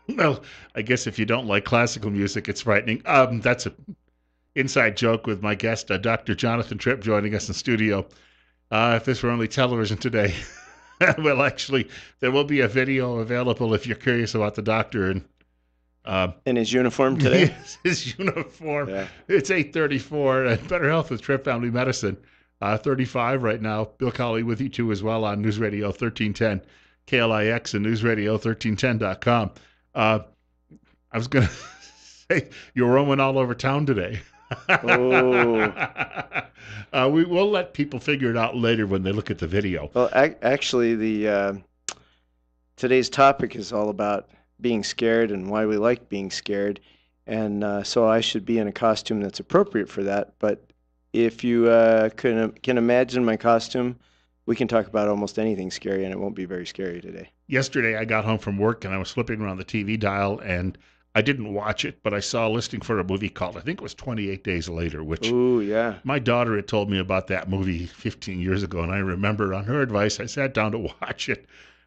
Well, I guess if you don't like classical music, it's frightening. That's an inside joke with my guest, Dr. Jonathan Tripp, joining us in studio. If this were only television today, well, actually, there will be a video available if you're curious about the doctor and In his uniform today? his uniform. Yeah. It's 8:34 and Better Health with Tripp Family Medicine. 35 right now. Bill Colley with you too as well on News Radio 1310, KLIX and News Radio 1310.com. Uh, I was going to say you're roaming all over town today. Oh, We will let people figure it out later when they look at the video. well, actually, the today's topic is all about being scared and why we like being scared, and so I should be in a costume that's appropriate for that. But if you can imagine my costume, we can talk about almost anything scary, and it won't be very scary today. Yesterday, I got home from work and I was flipping around the TV dial and I didn't watch it, but I saw a listing for a movie called, I think it was 28 Days Later, which Ooh, yeah. my daughter had told me about that movie 15 years ago. And I remember on her advice, I sat down to watch it.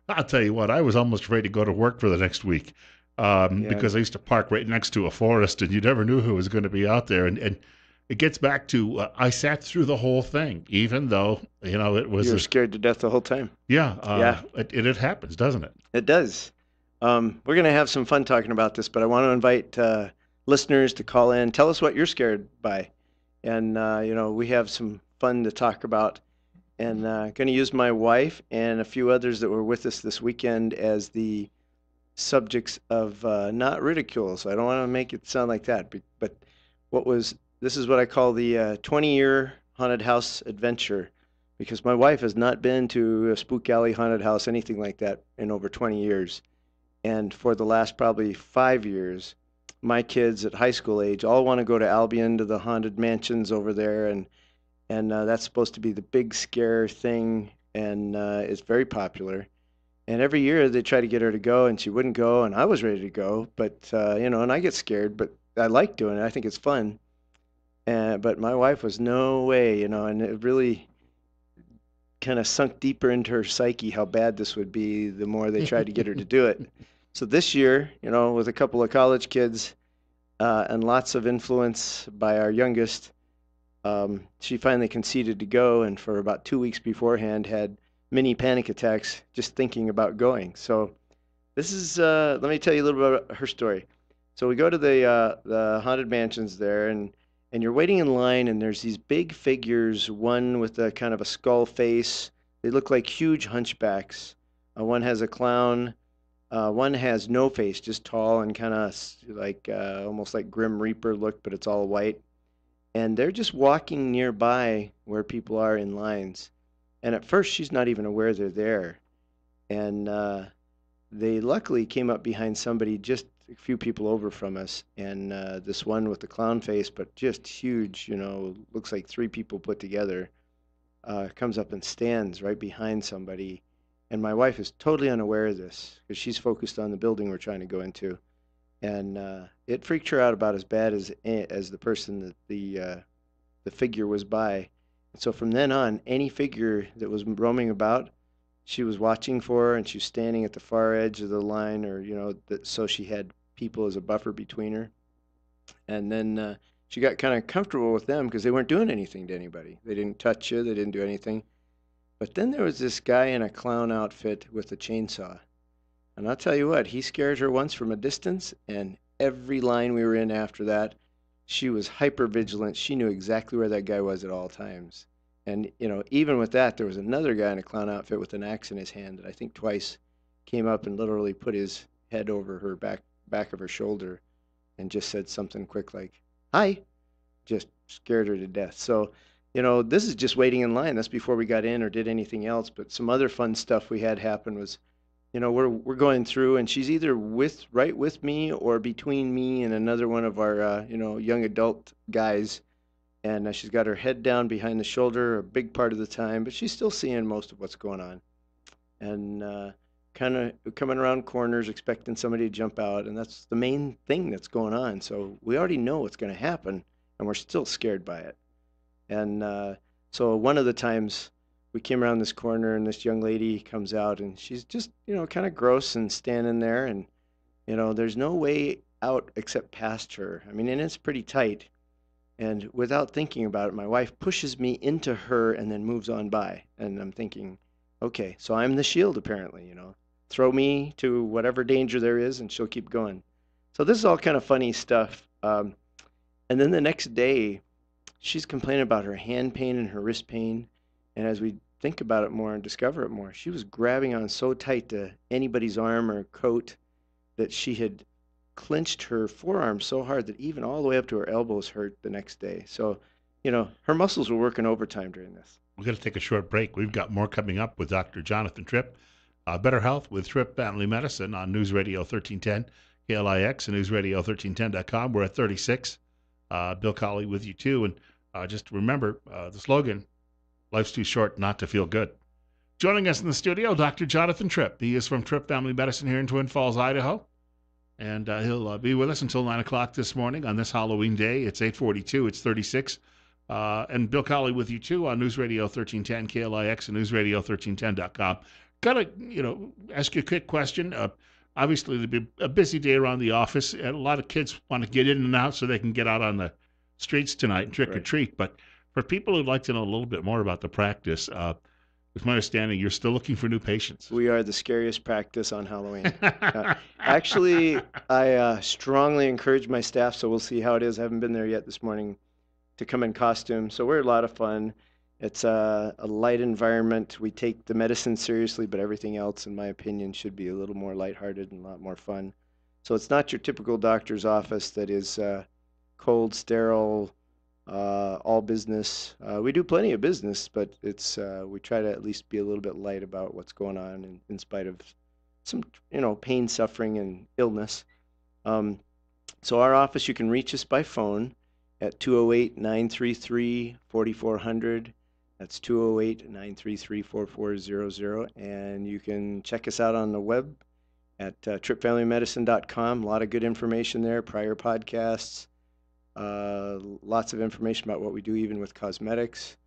I'll tell you what, I was almost afraid to go to work for the next week Yeah. because I used to park right next to a forest and you never knew who was going to be out there. And it gets back to I sat through the whole thing, even though, it You was were a, scared to death the whole time. yeah, Yeah, it happens, doesn't it? it does. We're going to have some fun talking about this, but I want to invite listeners to call in. Tell us what you're scared by. And, we have some fun to talk about. And going to use my wife and a few others that were with us this weekend as the subjects of not ridicule. So I don't want to make it sound like that. But this is what I call the 20-year haunted house adventure, because my wife has not been to a spook alley haunted house, anything like that, in over 20 years. And for the last probably 5 years, my kids at high school age all want to go to Albion to the haunted mansions over there, and that's supposed to be the big scare thing, and it's very popular. And every year they try to get her to go, and she wouldn't go, and I was ready to go, but and I get scared, but I like doing it. I think it's fun. But my wife was no way, and it really kind of sunk deeper into her psyche how bad this would be the more they tried to get her to do it. So this year, with a couple of college kids and lots of influence by our youngest, she finally conceded to go, and for about 2 weeks beforehand had mini panic attacks just thinking about going. So this is let me tell you a little bit about her story. So we go to the haunted mansions there, and you're waiting in line, and there's these big figures, one with a kind of a skull face. They look like huge hunchbacks. One has a clown. One has no face, just tall and kind of like almost like Grim Reaper look, but it's all white. And they're just walking nearby where people are in lines. And at first, she's not even aware they're there. And they luckily came up behind somebody just a few people over from us. And this one with the clown face, but just huge, looks like three people put together, comes up and stands right behind somebody. And my wife is totally unaware of this because she's focused on the building we're trying to go into. And it freaked her out about as bad as the person that the figure was by. And so from then on, any figure that was roaming about, she was watching for, and she was standing at the far edge of the line, or so she had people as a buffer between her. And then she got kind of comfortable with them because they weren't doing anything to anybody. They didn't touch you. They didn't do anything. But then there was this guy in a clown outfit with a chainsaw. And I'll tell you what, he scared her once from a distance, and every line we were in after that, she was hyper vigilant. She knew exactly where that guy was at all times. And, even with that, there was another guy in a clown outfit with an axe in his hand that I think twice came up and literally put his head over her back of her shoulder and just said something quick like, "Hi," just scared her to death. So, this is just waiting in line. That's before we got in or did anything else. But some other fun stuff we had happen was, we're going through, and she's either right with me or between me and another one of our young adult guys, and she's got her head down behind the shoulder a big part of the time, but she's still seeing most of what's going on, and kind of coming around corners expecting somebody to jump out, and that's the main thing that's going on. So we already know what's going to happen, and we're still scared by it. And so one of the times we came around this corner, and this young lady comes out, and she's just, kind of gross and standing there. And There's no way out except past her. I mean, and it's pretty tight. And without thinking about it, my wife pushes me into her and then moves on by. And I'm thinking, okay, so I'm the shield apparently. Throw me to whatever danger there is and she'll keep going. So this is all kind of funny stuff. And then the next day, she's complaining about her hand pain and her wrist pain. And as we think about it more and discover it more, she was grabbing on so tight to anybody's arm or coat that she had clenched her forearm so hard that even all the way up to her elbows hurt the next day. So, her muscles were working overtime during this. We're going to take a short break. We've got more coming up with Dr. Jonathan Tripp. Better Health with Tripp Family Medicine on News Radio 1310, KLIX, and NewsRadio1310.com. We're at 36. Bill Colley with you, too. And just remember the slogan, life's too short not to feel good. Joining us in the studio, Dr. Jonathan Tripp. He is from Tripp Family Medicine here in Twin Falls, Idaho. And he'll be with us until 9 o'clock this morning on this Halloween day. It's 8:42. It's 36. And Bill Colley with you, too, on News Radio 1310, KLIX, and NewsRadio1310.com. Got to, ask you a quick question. Obviously, there'll be a busy day around the office. And a lot of kids want to get in and out so they can get out on the streets tonight and trick or treat. But for people who'd like to know a little bit more about the practice, it's my understanding you're still looking for new patients. We are the scariest practice on Halloween. Actually, I strongly encourage my staff, so we'll see how it is. I haven't been there yet this morning, to come in costume. So we're a lot of fun. It's a light environment. We take the medicine seriously, but everything else, in my opinion, should be a little more lighthearted and a lot more fun. So it's not your typical doctor's office that is cold, sterile, all business. We do plenty of business, but it's we try to at least be a little bit light about what's going on in spite of some pain, suffering, and illness. So our office, you can reach us by phone at 208-933-4400. That's 208-933-4400. And you can check us out on the web at trippfamilymedicine.com. A lot of good information there, prior podcasts, lots of information about what we do even with cosmetics.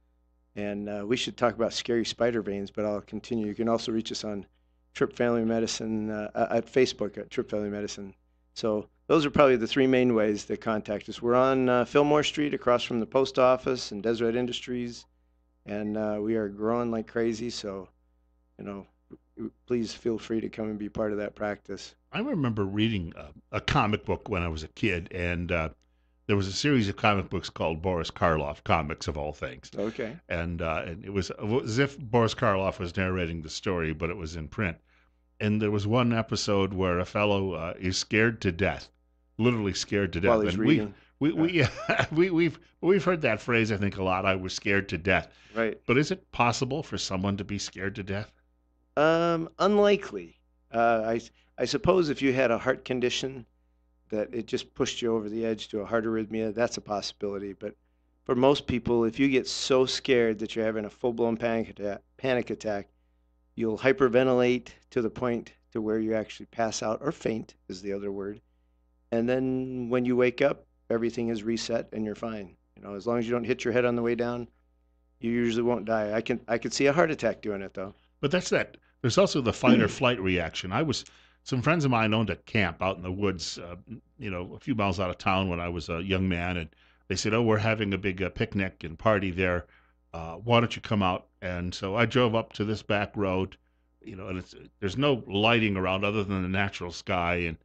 And we should talk about scary spider veins, but I'll continue. You can also reach us on Tripp Family Medicine at Facebook at Tripp Family Medicine. So those are probably the three main ways to contact us. We're on Fillmore Street across from the post office and Deseret Industries, and we are growing like crazy. So, please feel free to come and be part of that practice. I remember reading a comic book when I was a kid, and there was a series of comic books called Boris Karloff comics, of all things. Okay. And it was as if Boris Karloff was narrating the story, but it was in print. And there was one episode where a fellow is scared to death, literally scared to death. While he's and reading. we've heard that phrase, I think, a lot. I was scared to death. Right. But is it possible for someone to be scared to death? Unlikely. I suppose if you had a heart condition that it just pushed you over the edge to a heart arrhythmia, that's a possibility. But for most people, if you get so scared that you're having a full-blown panic attack, you'll hyperventilate to the point to where you actually pass out, or faint is the other word. And then when you wake up, everything is reset and you're fine. As long as you don't hit your head on the way down, you usually won't die. I could see a heart attack doing it, though. But that's that. There's also the fight or flight reaction. Some friends of mine owned a camp out in the woods, a few miles out of town when I was a young man, and they said, "Oh, we're having a big picnic and party there. Why don't you come out?" And so I drove up to this back road, and there's no lighting around other than the natural sky. And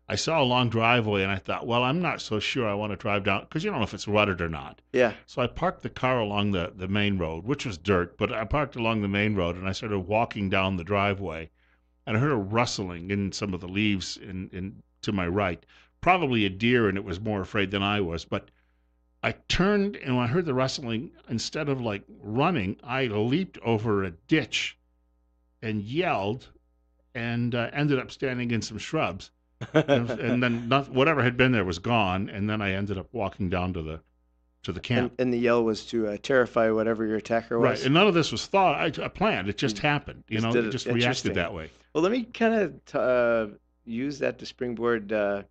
I saw a long driveway, and I thought, well, I'm not so sure I want to drive down, because you don't know if it's rutted or not. Yeah. So I parked the car along the main road, which was dirt, but I parked along the main road, and I started walking down the driveway, and I heard a rustling in some of the leaves in to my right. Probably a deer, and it was more afraid than I was. But I turned, and when I heard the rustling, instead of like running, I leaped over a ditch and yelled, and ended up standing in some shrubs. And then whatever had been there was gone, and then I ended up walking down to the camp. And the yell was to terrify whatever your attacker was. Right, and none of this was thought. I planned. It just happened. It just reacted that way. Well, let me kind of use that to springboard. The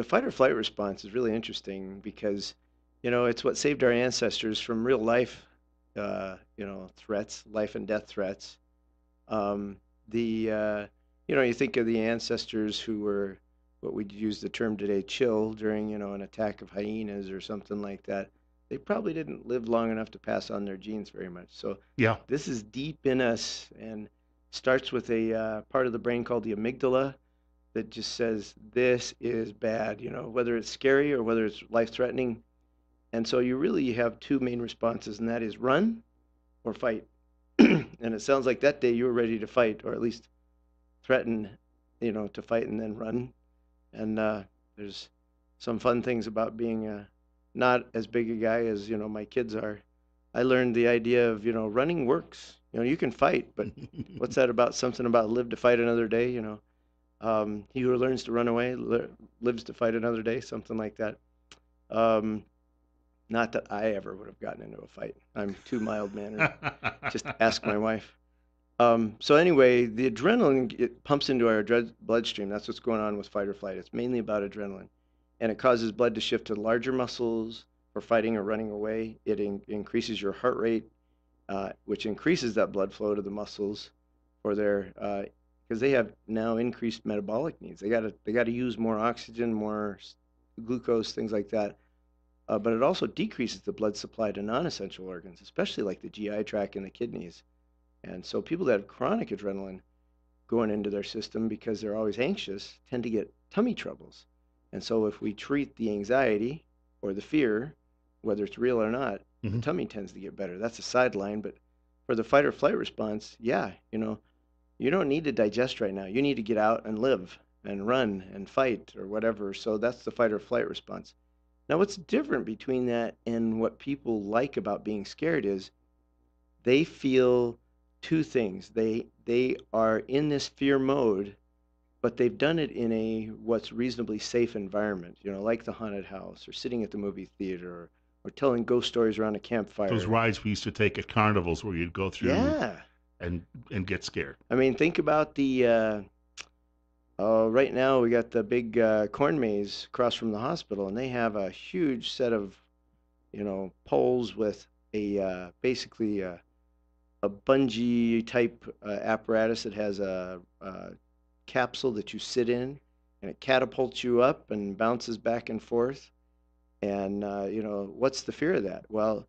fight or flight response is really interesting because, it's what saved our ancestors from real life, threats, life and death threats. you think of the ancestors who were what we'd use the term today, chill during, an attack of hyenas or something like that. They probably didn't live long enough to pass on their genes very much. So Yeah. this is deep in us and starts with a part of the brain called the amygdala that just says this is bad, whether it's scary or whether it's life threatening. And so you have two main responses, and that is run or fight. And it sounds like that day you were ready to fight, or at least threaten, to fight and then run. And there's some fun things about being not as big a guy as my kids are. I learned the idea of running works. You can fight, but what's that about? Something about live to fight another day. He who learns to run away lives to fight another day. Something like that. Um, Not that I ever would have gotten into a fight. I'm too mild mannered. Just ask my wife. So anyway, the adrenaline, it pumps into our bloodstream. That's what's going on with fight or flight. It's mainly about adrenaline, and it causes blood to shift to larger muscles for fighting or running away. It increases your heart rate, which increases that blood flow to the muscles for their because they have now increased metabolic needs. They got to use more oxygen, more glucose, things like that. But it also decreases the blood supply to non-essential organs, especially like the GI tract and the kidneys. And so people that have chronic adrenaline going into their system because they're always anxious tend to get tummy troubles. And so if we treat the anxiety or the fear, whether it's real or not, the tummy tends to get better. That's a sideline, but for the fight or flight response, yeah, you don't need to digest right now. You need to get out and live and run and fight or whatever. So that's the fight or flight response. Now, what's different between that and what people like about being scared is they feel two things. They are in this fear mode, but they've done it in a what's reasonably safe environment, like the haunted house or sitting at the movie theater or telling ghost stories around a Those campfire. rides we used to take at carnivals where you'd go through Yeah. and get scared. I mean, think about the right now we got the big corn maze across from the hospital, and they have a huge set of, poles with a basically a bungee type apparatus that has a capsule that you sit in, and it catapults you up and bounces back and forth. And what's the fear of that? Well,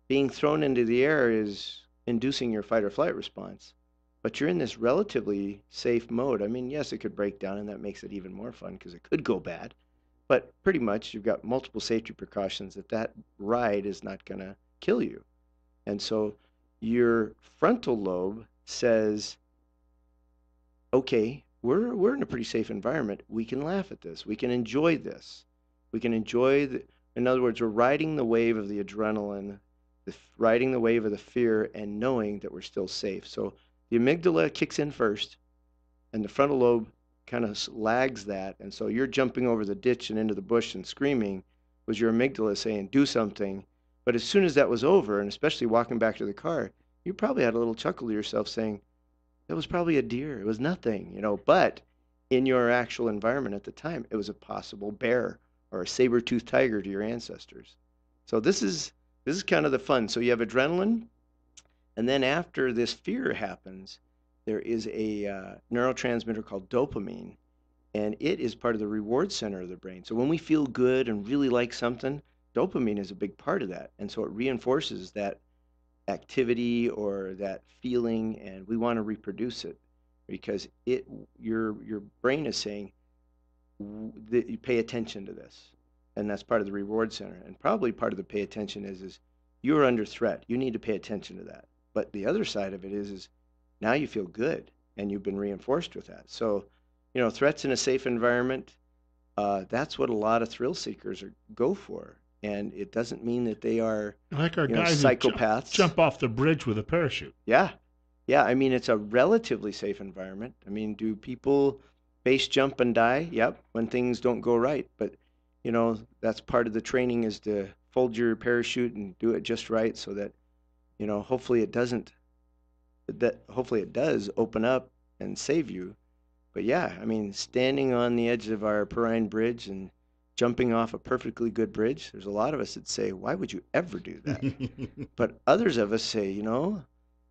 being thrown into the air is inducing your fight or flight response, but you're in this relatively safe mode. I mean, yes, it could break down, and that makes it even more fun because it could go bad. But pretty much, you've got multiple safety precautions that ride is not going to kill you. And so your frontal lobe says, okay, we're in a pretty safe environment. We can laugh at this. We can enjoy this. We can enjoy in other words, we're riding the wave of the adrenaline, riding the wave of the fear, and knowing that we're still safe. So the amygdala kicks in first, and the frontal lobe kind of lags that. And so you're jumping over the ditch and into the bush and screaming was your amygdala saying, do something. But as soon as that was over, and especially walking back to the car, you probably had a little chuckle to yourself saying, that was probably a deer. It was nothing, But in your actual environment at the time, it was a possible bear or a saber-toothed tiger to your ancestors. So this is kind of the fun. So you have adrenaline, and then after this fear happens, there is a neurotransmitter called dopamine, and it is part of the reward center of the brain. So when we feel good and really like something, dopamine is a big part of that, and so it reinforces that activity or that feeling, and we want to reproduce it because your brain is saying that you pay attention to this, and that's part of the reward center. And probably part of the pay attention is you're under threat. You need to pay attention to that. But the other side of it is now you feel good and you've been reinforced with that. So, threats in a safe environment, that's what a lot of thrill seekers go for. And it doesn't mean that they are, Like our guys who psychopaths. jump off the bridge with a parachute. Yeah. Yeah. I mean, it's a relatively safe environment. I mean, do people base jump and die? Yep. When things don't go right. But, that's part of the training is to fold your parachute and do it just right so that, hopefully it does open up and save you. But yeah, I mean, standing on the edge of our Perrine Bridge and jumping off a perfectly good bridge, there's a lot of us that say, why would you ever do that? But others of us say,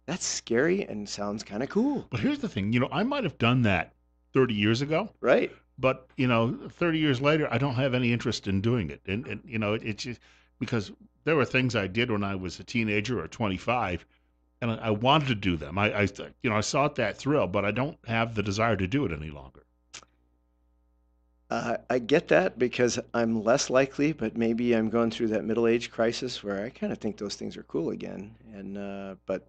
that's scary and sounds kind of cool. But here's the thing, I might have done that 30 years ago. Right. But 30 years later, I don't have any interest in doing it, and it's just because there were things I did when I was a teenager or 25, and I wanted to do them. I sought that thrill, but I don't have the desire to do it any longer. I get that because I'm less likely, but maybe I'm going through that middle age crisis where I kind of think those things are cool again. And but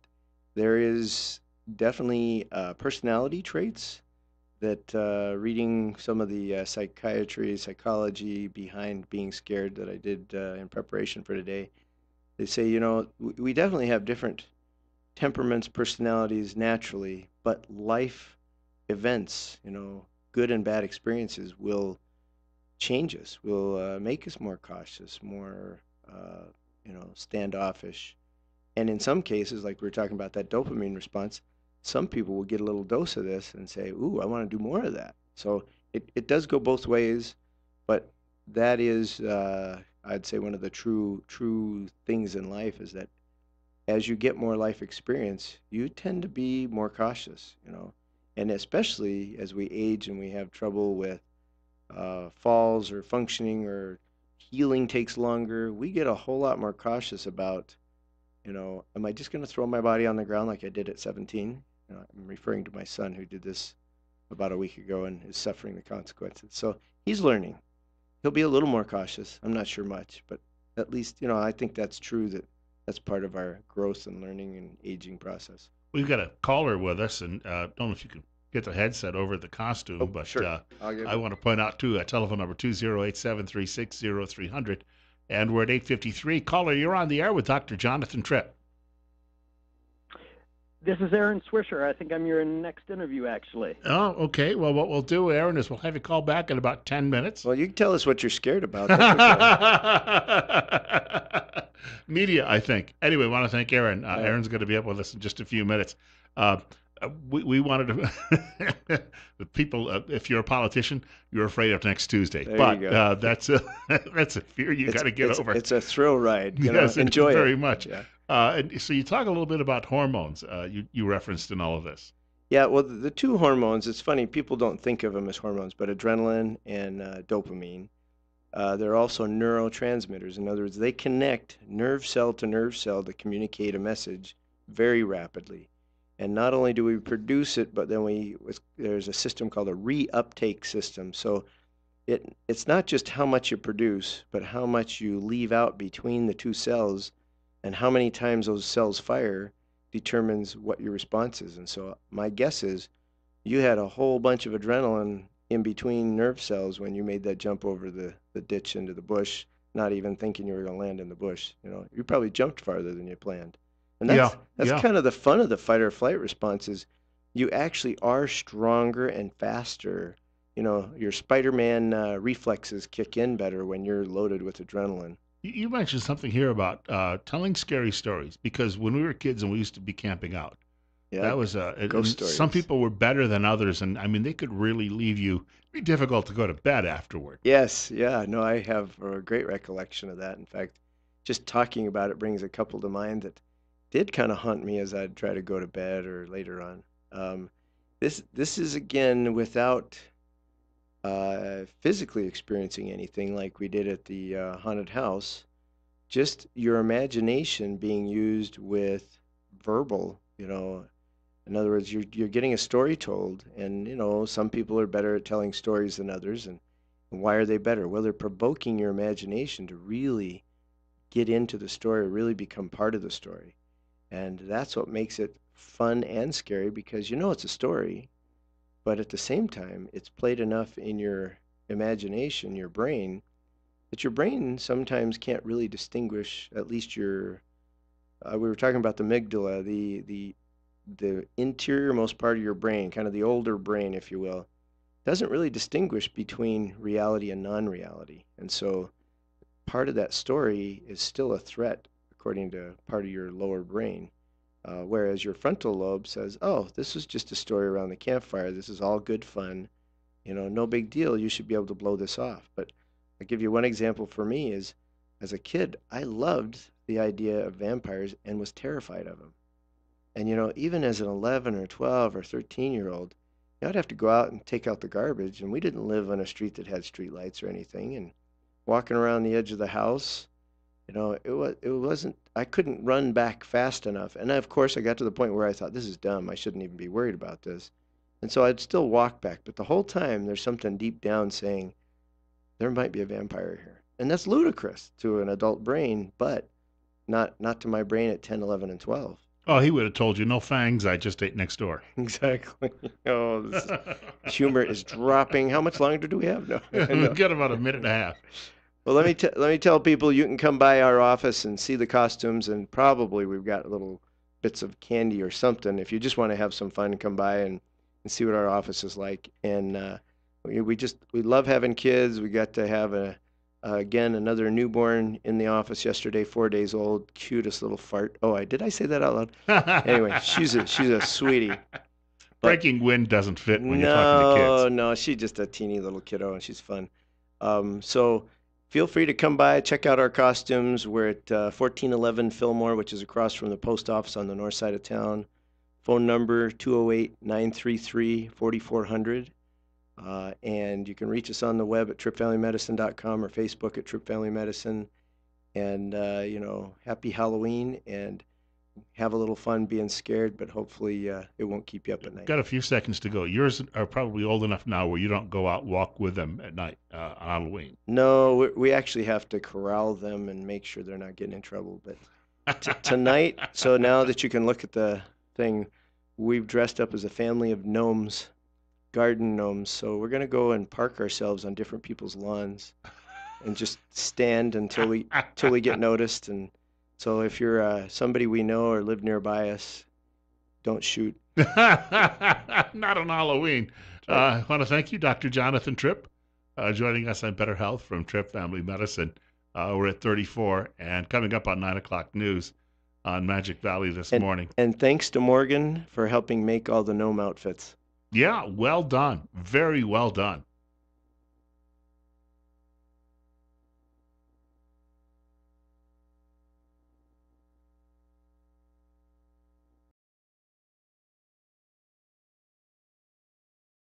there is definitely personality traits that reading some of the psychology behind being scared that I did in preparation for today, they say, we definitely have different temperaments, personalities naturally, but life events, good and bad experiences will change us, will make us more cautious, more, standoffish. And in some cases, like we were talking about that dopamine response, some people will get a little dose of this and say, "Ooh, I want to do more of that." So it does go both ways, but that is, I'd say, one of the true things in life is that as you get more life experience, you tend to be more cautious, and especially as we age and we have trouble with falls or functioning or healing takes longer, we get a whole lot more cautious about, am I just going to throw my body on the ground like I did at 17? I'm referring to my son who did this about a week ago and is suffering the consequences. So he's learning. He'll be a little more cautious. I'm not sure much, but at least, I think that's true that that's part of our growth and learning and aging process. We've got a caller with us, and don't know if you can get the headset over the costume, Oh, but sure. I'll give I it. want to point out too, telephone number 208-736-0300, and we're at 8:53. Caller, you're on the air with Dr. Jonathan Tripp. This is Aaron Swisher. I think I'm your next interview, actually. Oh, okay. Well, what we'll do, Aaron, is we'll have you call back in about 10 minutes. Well, you can tell us what you're scared about. That's okay. Media, I think. Anyway, we want to thank Aaron. All right. Aaron's going to be up with us in just a few minutes. We wanted to, the people, if you're a politician, you're afraid of next Tuesday. There But you go. That's a fear you got to get over. It's a thrill ride. Yes, enjoy very it. much. Yeah. And so you talk a little bit about hormones you referenced in all of this. Yeah, well, the two hormones, it's funny, people don't think of them as hormones, but adrenaline and dopamine, they're also neurotransmitters. In other words, they connect nerve cell to nerve cell to communicate a message very rapidly. And not only do we produce it, but then there's a system called a reuptake system. So it's not just how much you produce, but how much you leave out between the two cells, and how many times those cells fire determines what your response is. And so my guess is you had a whole bunch of adrenaline in between nerve cells when you made that jump over the ditch into the bush, not even thinking you were going to land in the bush. You probably jumped farther than you planned. And that's kind of the fun of the fight or flight response is you actually are stronger and faster. Your Spider-Man reflexes kick in better when you're loaded with adrenaline. You mentioned something here about telling scary stories, because when we were kids and we used to be camping out, that was ghost stories. Some people were better than others, and I mean they could really leave you. It'd be difficult to go to bed afterward. Yes, yeah, no, I have a great recollection of that. In fact, just talking about it brings a couple to mind that did kind of haunt me as I'd try to go to bed or later on. This is again without physically experiencing anything like we did at the haunted house, just your imagination being used with verbal, in other words, you're getting a story told, and some people are better at telling stories than others, and why are they better? Well, they're provoking your imagination to really get into the story, really become part of the story. And that's what makes it fun and scary, because it's a story, but at the same time, it's played enough in your imagination, your brain, that your brain sometimes can't really distinguish, at least we were talking about the amygdala, the interiormost part of your brain, kind of the older brain, if you will, doesn't really distinguish between reality and non-reality. And so part of that story is still a threat, according to part of your lower brain. Whereas your frontal lobe says, oh, this is just a story around the campfire. This is all good fun. No big deal. You should be able to blow this off. But I'll give you one example for me is, as a kid, I loved the idea of vampires and was terrified of them. And, even as an 11 or 12 or 13-year-old, I'd have to go out and take out the garbage, and we didn't live on a street that had street lights or anything. And walking around the edge of the house, it wasn't. I couldn't run back fast enough, and of course I got to the point where I thought this is dumb. I shouldn't even be worried about this, and so I'd still walk back. But the whole time there's something deep down saying there might be a vampire here, and that's ludicrous to an adult brain, but not to my brain at 10, 11, and 12. Oh, he would have told you, no fangs, I just ate next door. Exactly. Oh, this humor is dropping. How much longer do we have? No. We've got about a minute and a half. Well, let me tell people you can come by our office and see the costumes, and probably we've got little bits of candy or something. If you just want to have some fun, come by and see what our office is like. And we love having kids. We got to have again another newborn in the office yesterday, 4 days old, cutest little fart. Oh, did I say that out loud? Anyway, she's a sweetie. Breaking wind doesn't fit when you're talking to kids. No, she's just a teeny little kiddo, and she's fun. So feel free to come by, check out our costumes. We're at 1411 Fillmore, which is across from the post office on the north side of town. Phone number 208-933-4400. And you can reach us on the web at trippfamilymedicine.com or Facebook at Tripp Family Medicine. And, happy Halloween, and have a little fun being scared, but hopefully it won't keep you up at night. Got a few seconds to go. Yours are probably old enough now where you don't go out and walk with them at night on Halloween. No, we actually have to corral them and make sure they're not getting in trouble. But tonight, so now that you can look at the thing, we've dressed up as a family of gnomes, garden gnomes. So we're going to go and park ourselves on different people's lawns and just stand until we get noticed. And so if you're somebody we know or live nearby us, don't shoot. Not on Halloween. I want to thank you, Dr. Jonathan Tripp, joining us on Better Health from Tripp Family Medicine. We're at 34 and coming up on 9 o'clock news on Magic Valley this morning. And thanks to Morgan for helping make all the gnome outfits. Yeah, well done. Very well done.